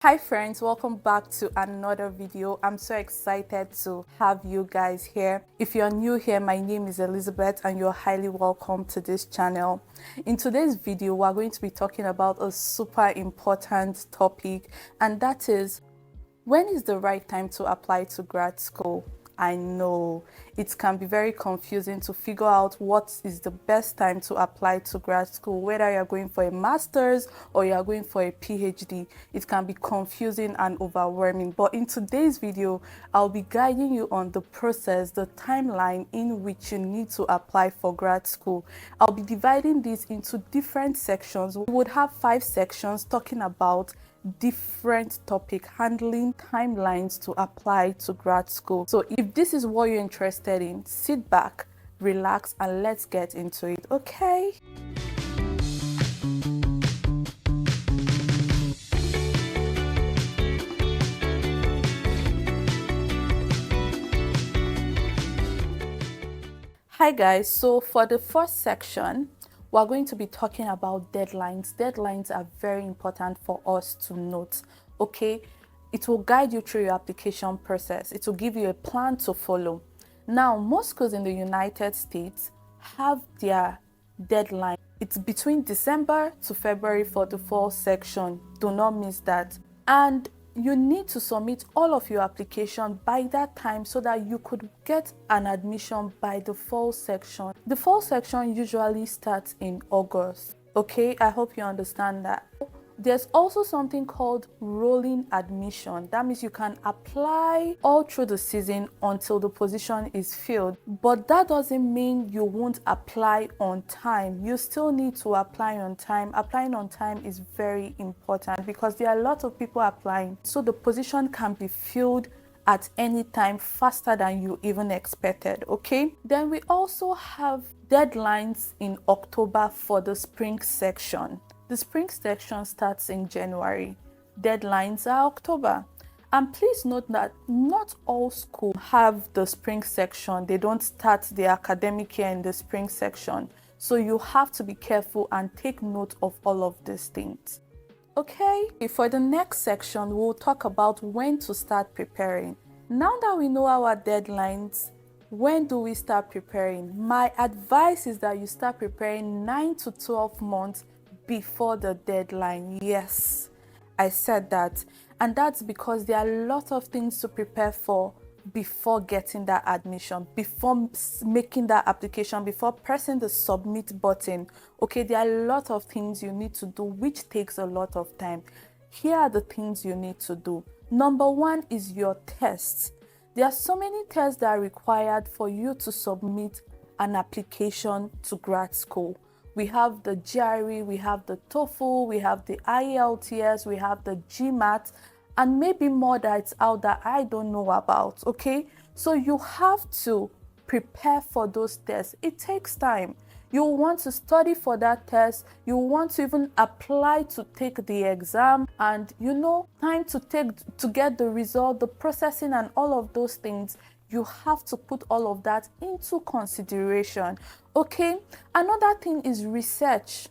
Hi friends, welcome back to another video. I'm so excited to have you guys here. If you're new here, my name is Elizabeth and you're highly welcome to this channel. In today's video, we're going to be talking about a super important topic, and that is, when is the right time to apply to grad school? I know it can be very confusing to figure out what is the best time to apply to grad school, whether you're going for a master's or you're going for a PhD. It can be confusing and overwhelming. But in today's video, I'll be guiding you on the process, the timeline in which you need to apply for grad school. I'll be dividing this into different sections. We would have 5 sections talking about different topic, handling timelines to apply to grad school. So if this is what you're interested in, sit back, relax, and let's get into it, okay? Hi guys, so for the first section, we're going to be talking about deadlines. Deadlines are very important for us to note, okay? It will guide you through your application process. It will give you a plan to follow. Now, most schools in the United States have their deadline. It's between December to February for the fall section. Do not miss that. And you need to submit all of your application by that time so that you could get an admission by the fall section. The fall section usually starts in August. Okay, I hope you understand that. There's also something called rolling admission. That means you can apply all through the season until the position is filled. But that doesn't mean you won't apply on time. You still need to apply on time. Applying on time is very important because there are a lot of people applying. So the position can be filled at any time faster than you even expected, okay? Then we also have deadlines in October for the spring section. The spring section starts in January. Deadlines are October. And please note that not all schools have the spring section. They don't start the academic year in the spring section. So you have to be careful and take note of all of these things. Okay, for the next section, we'll talk about when to start preparing. Now that we know our deadlines, when do we start preparing? My advice is that you start preparing 9 to 12 months before the deadline. Yes, I said that. And that's because there are a lot of things to prepare for before getting that admission, before making that application, before pressing the submit button. Okay, there are a lot of things you need to do, which takes a lot of time. Here are the things you need to do. Number 1 is your tests. There are so many tests that are required for you to submit an application to grad school. We have the GRE, we have the TOEFL, we have the IELTS, we have the GMAT, and maybe more that's out that I don't know about, okay? So you have to prepare for those tests. It takes time. You want to study for that test. You want to even apply to take the exam, and time to get the result, the processing and all of those things. You have to put all of that into consideration, okay? Another thing is research.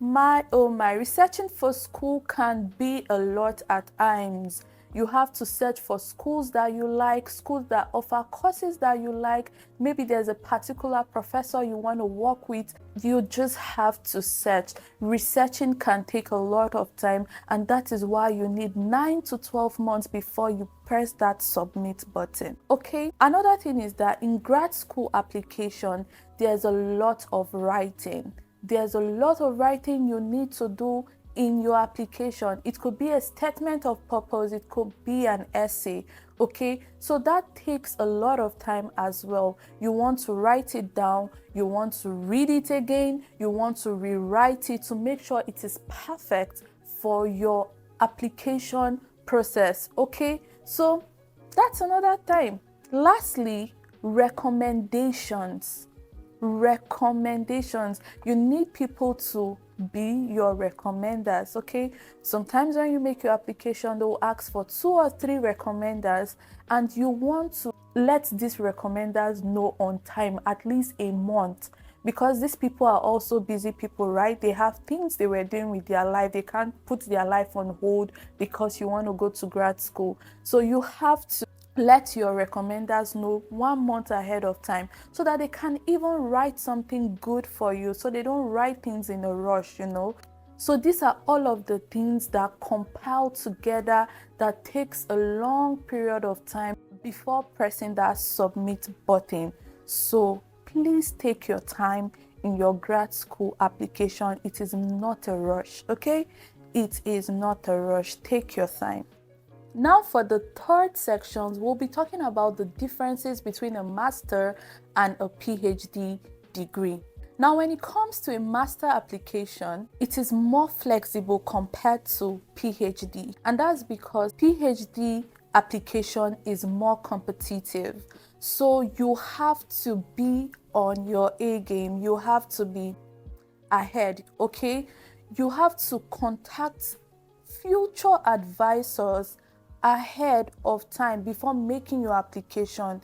My researching for school can be a lot at times. You have to search for schools that you like, schools that offer courses that you like. Maybe there's a particular professor you want to work with. You just have to search. Researching can take a lot of time, and that is why you need 9 to 12 months before you press that submit button, okay? Another thing is that in grad school application, there's a lot of writing. There's a lot of writing you need to do in your application. It could be a statement of purpose, it could be an essay, okay? So that takes a lot of time as well. You want to write it down, you want to read it again, you want to rewrite it to make sure it is perfect for your application process, okay? So that's another time. Lastly, recommendations. You need people to be your recommenders, okay? Sometimes when you make your application, they will ask for 2 or 3 recommenders, and you want to let these recommenders know on time, at least a month, because these people are also busy people, right? They have things they were doing with their life. They can't put their life on hold because you want to go to grad school. So you have to let your recommenders know 1 month ahead of time so that they can even write something good for you, so they don't write things in a rush, you know. So these are all of the things that compile together, that takes a long period of time before pressing that submit button. So please take your time in your grad school application. It is not a rush, okay? It is not a rush. Take your time. Now for the third section, we'll be talking about the differences between a master and a PhD degree. Now, when it comes to a master application, it is more flexible compared to PhD, and that's because PhD application is more competitive. So you have to be on your A game, you have to be ahead, okay? You have to contact future advisors ahead of time before making your application.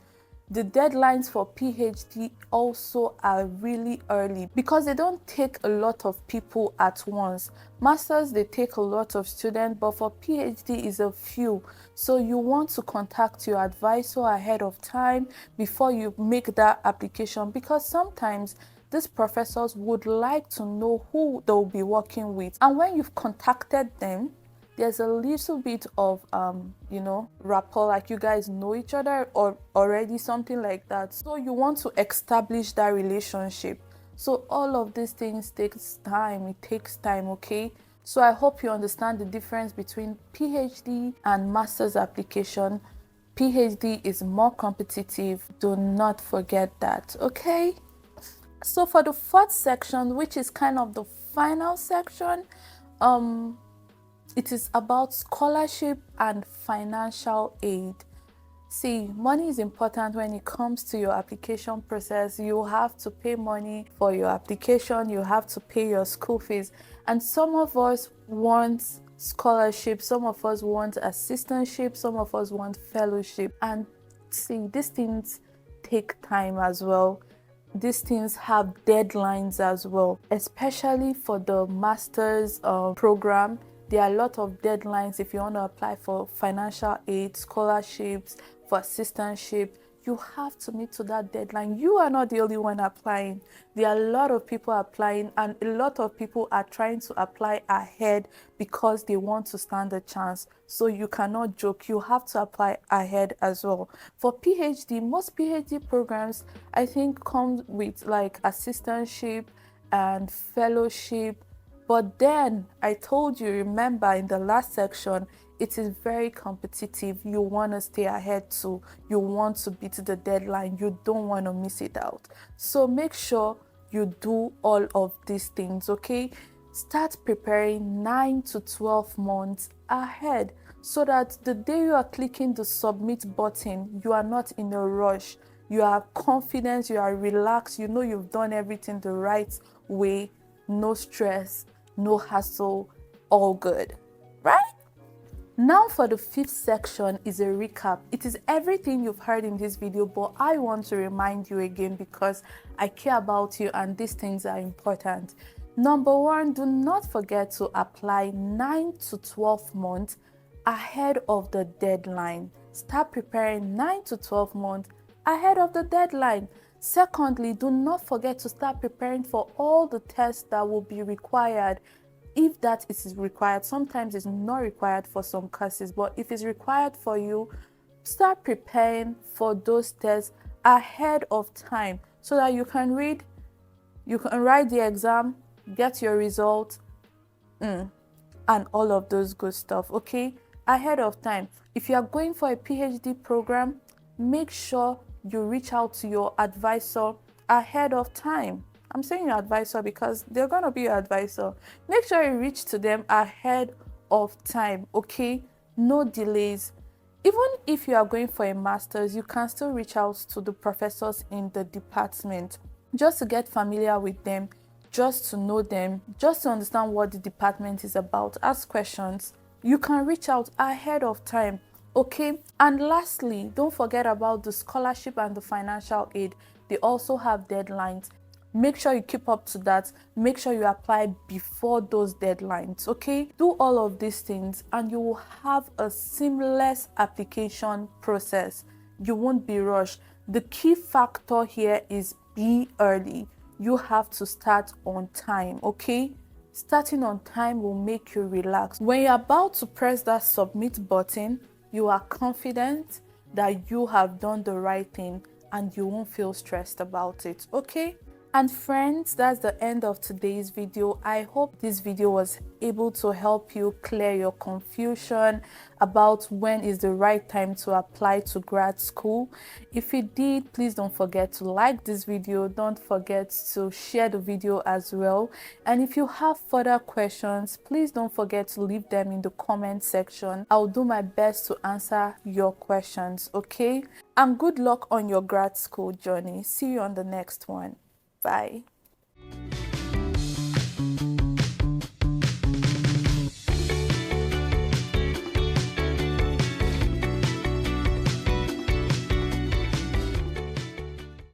The deadlines for PhD also are really early because they don't take a lot of people at once. Masters, they take a lot of students, but for PhD is a few. So you want to contact your advisor ahead of time before you make that application, because sometimes these professors would like to know who they'll be working with. And when you've contacted them, there's a little bit of rapport, like you guys know each other or already, something like that. So you want to establish that relationship. So all of these things takes time. It takes time, okay? So I hope you understand the difference between PhD and master's application. PhD is more competitive. Do not forget that, okay? So for the fourth section, which is kind of the final section, it is about scholarship and financial aid. See, money is important when it comes to your application process. You have to pay money for your application, you have to pay your school fees. And some of us want scholarship, some of us want assistantship, some of us want fellowship. And see, these things take time as well. These things have deadlines as well, especially for the master's program. There are a lot of deadlines if you want to apply for financial aid, scholarships, for assistantship. You have to meet to that deadline. You are not the only one applying. There are a lot of people applying, and a lot of people are trying to apply ahead because they want to stand a chance. So you cannot joke. You have to apply ahead as well. For PhD, most PhD programs, I think, come with like assistantship and fellowship. But then I told you, remember in the last section, it is very competitive. You want to stay ahead too. You want to beat the deadline. You don't want to miss it out. So make sure you do all of these things, okay? Start preparing 9 to 12 months ahead so that the day you are clicking the submit button, you are not in a rush. You are confident, you are relaxed, you know you've done everything the right way, no stress, no hassle, all good, right? Now for the fifth section is a recap. It is everything you've heard in this video, but I want to remind you again because I care about you and these things are important. Number one, do not forget to apply 9 to 12 months ahead of the deadline. Start preparing 9 to 12 months ahead of the deadline. Secondly, do not forget to start preparing for all the tests that will be required. If that is required, sometimes it's not required for some courses, but if it's required for you, start preparing for those tests ahead of time so that you can read, you can write the exam, get your results, and all of those good stuff, okay? Ahead of time. If you are going for a PhD program, make sure you reach out to your advisor ahead of time. I'm saying your advisor because they're going to be your advisor. Make sure you reach to them ahead of time, okay? No delays. Even if you are going for a master's, you can still reach out to the professors in the department just to get familiar with them, just to know them, just to understand what the department is about. Ask questions. You can reach out ahead of time, okay? And lastly, don't forget about the scholarship and the financial aid. They also have deadlines. Make sure you keep up to that. Make sure you apply before those deadlines, okay? Do all of these things and you will have a seamless application process. You won't be rushed. The key factor here is be early. You have to start on time, okay? Starting on time will make you relax. When you're about to press that submit button, you are confident that you have done the right thing and you won't feel stressed about it, okay? And friends, that's the end of today's video. I hope this video was able to help you clear your confusion about when is the right time to apply to grad school. If it did, please don't forget to like this video. Don't forget to share the video as well. And if you have further questions, please don't forget to leave them in the comment section. I'll do my best to answer your questions, okay? And good luck on your grad school journey. See you on the next one. Bye.